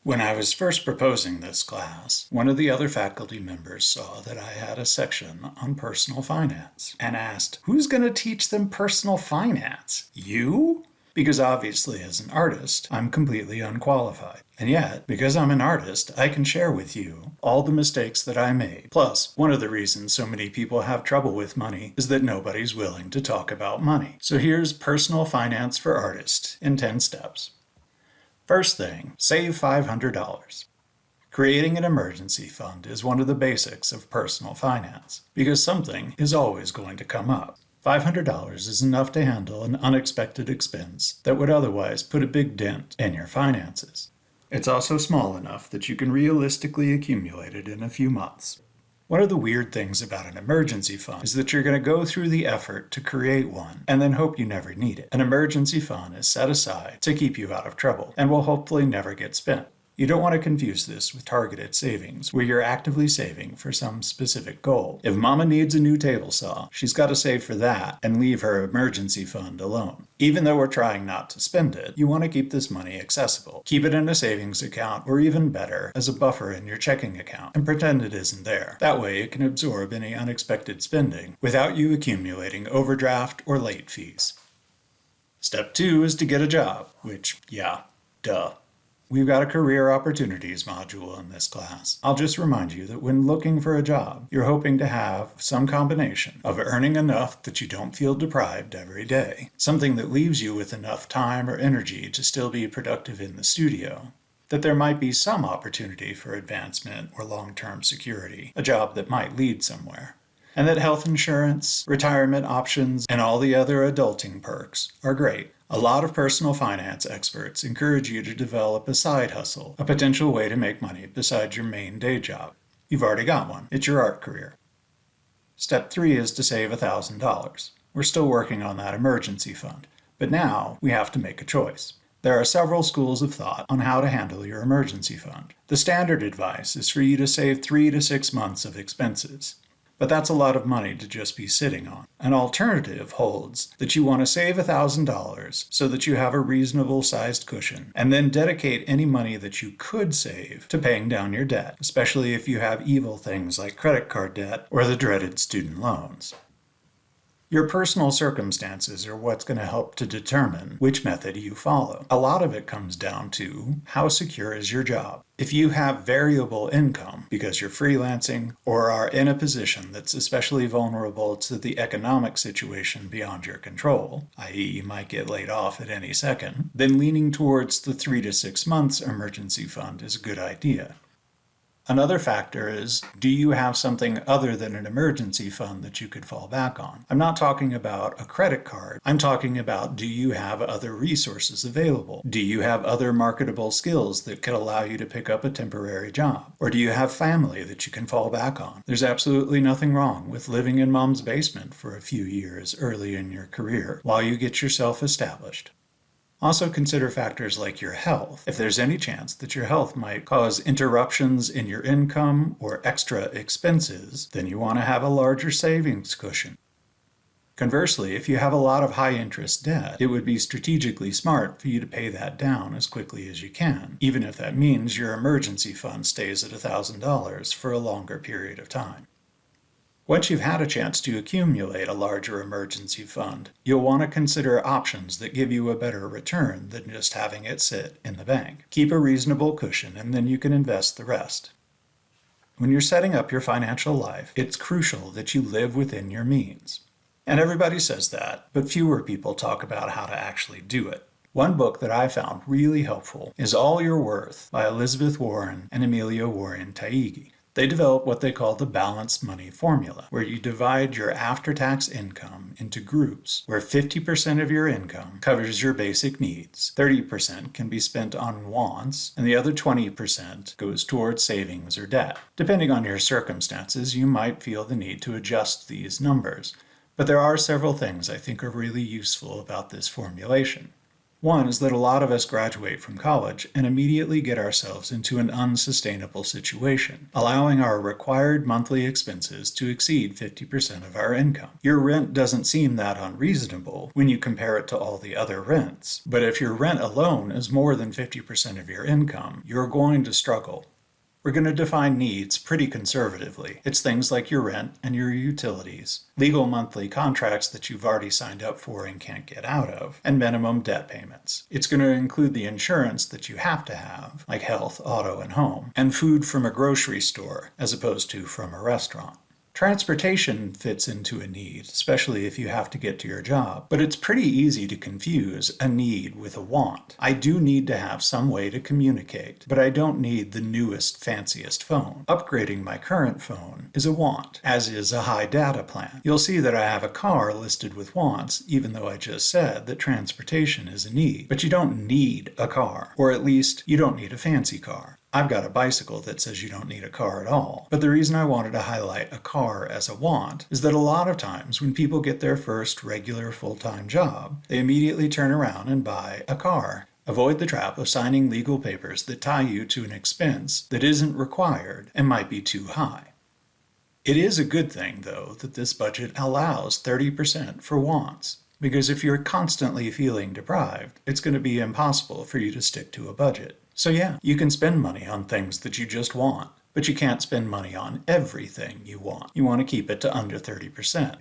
When I was first proposing this class, one of the other faculty members saw that I had a section on personal finance and asked, "Who's going to teach them personal finance? You?" Because obviously, as an artist, I'm completely unqualified. And yet, because I'm an artist, I can share with you all the mistakes that I made. Plus, one of the reasons so many people have trouble with money is that nobody's willing to talk about money. So here's personal finance for artists in 10 steps. First thing, save $500. Creating an emergency fund is one of the basics of personal finance, because something is always going to come up. $500 is enough to handle an unexpected expense that would otherwise put a big dent in your finances. It's also small enough that you can realistically accumulate it in a few months. One of the weird things about an emergency fund is that you're going to go through the effort to create one and then hope you never need it. An emergency fund is set aside to keep you out of trouble and will hopefully never get spent. You don't want to confuse this with targeted savings, where you're actively saving for some specific goal. If Mama needs a new table saw, she's got to save for that and leave her emergency fund alone. Even though we're trying not to spend it, you want to keep this money accessible. Keep it in a savings account, or even better, as a buffer in your checking account, and pretend it isn't there. That way it can absorb any unexpected spending without you accumulating overdraft or late fees. Step 2 is to get a job, which, yeah, duh. We've got a career opportunities module in this class. I'll just remind you that when looking for a job, you're hoping to have some combination of earning enough that you don't feel deprived every day, something that leaves you with enough time or energy to still be productive in the studio, that there might be some opportunity for advancement or long-term security, a job that might lead somewhere, and that health insurance, retirement options, and all the other adulting perks are great. A lot of personal finance experts encourage you to develop a side hustle, a potential way to make money besides your main day job. You've already got one. It's your art career. Step 3 is to save $1,000. We're still working on that emergency fund, but now we have to make a choice. There are several schools of thought on how to handle your emergency fund. The standard advice is for you to save 3 to 6 months of expenses. But that's a lot of money to just be sitting on. An alternative holds that you want to save $1,000 so that you have a reasonable sized cushion, and then dedicate any money that you could save to paying down your debt, especially if you have evil things like credit card debt or the dreaded student loans. Your personal circumstances are what's going to help to determine which method you follow. A lot of it comes down to how secure is your job. If you have variable income because you're freelancing or are in a position that's especially vulnerable to the economic situation beyond your control, i.e. you might get laid off at any second, then leaning towards the 3 to 6 months emergency fund is a good idea. Another factor is, do you have something other than an emergency fund that you could fall back on? I'm not talking about a credit card. I'm talking about, do you have other resources available? Do you have other marketable skills that could allow you to pick up a temporary job? Or do you have family that you can fall back on? There's absolutely nothing wrong with living in mom's basement for a few years early in your career while you get yourself established. Also consider factors like your health. If there's any chance that your health might cause interruptions in your income or extra expenses, then you want to have a larger savings cushion. Conversely, if you have a lot of high-interest debt, it would be strategically smart for you to pay that down as quickly as you can, even if that means your emergency fund stays at $1,000 for a longer period of time. Once you've had a chance to accumulate a larger emergency fund, you'll want to consider options that give you a better return than just having it sit in the bank. Keep a reasonable cushion and then you can invest the rest. When you're setting up your financial life, it's crucial that you live within your means. And everybody says that, but fewer people talk about how to actually do it. One book that I found really helpful is All Your Worth by Elizabeth Warren and Amelia Warren Taigi. They develop what they call the balanced money formula, where you divide your after-tax income into groups where 50% of your income covers your basic needs, 30% can be spent on wants, and the other 20% goes towards savings or debt. Depending on your circumstances, you might feel the need to adjust these numbers, but there are several things I think are really useful about this formulation. One is that a lot of us graduate from college and immediately get ourselves into an unsustainable situation, allowing our required monthly expenses to exceed 50% of our income. Your rent doesn't seem that unreasonable when you compare it to all the other rents, but if your rent alone is more than 50% of your income, you're going to struggle. We're going to define needs pretty conservatively. It's things like your rent and your utilities, legal monthly contracts that you've already signed up for and can't get out of, and minimum debt payments. It's going to include the insurance that you have to have, like health, auto, and home, and food from a grocery store as opposed to from a restaurant. Transportation fits into a need, especially if you have to get to your job, but it's pretty easy to confuse a need with a want. I do need to have some way to communicate, but I don't need the newest, fanciest phone. Upgrading my current phone is a want, as is a high data plan. You'll see that I have a car listed with wants, even though I just said that transportation is a need. But you don't need a car, or at least you don't need a fancy car. I've got a bicycle that says you don't need a car at all. But the reason I wanted to highlight a car as a want is that a lot of times when people get their first regular full-time job, they immediately turn around and buy a car. Avoid the trap of signing legal papers that tie you to an expense that isn't required and might be too high. It is a good thing, though, that this budget allows 30% for wants, because if you're constantly feeling deprived, it's going to be impossible for you to stick to a budget. So yeah, you can spend money on things that you just want, but you can't spend money on everything you want. You want to keep it to under 30%.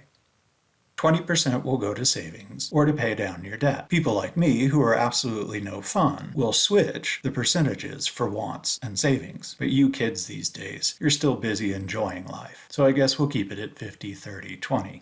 20% will go to savings or to pay down your debt. People like me, who are absolutely no fun, will switch the percentages for wants and savings. But you kids these days, you're still busy enjoying life. So I guess we'll keep it at 50, 30, 20.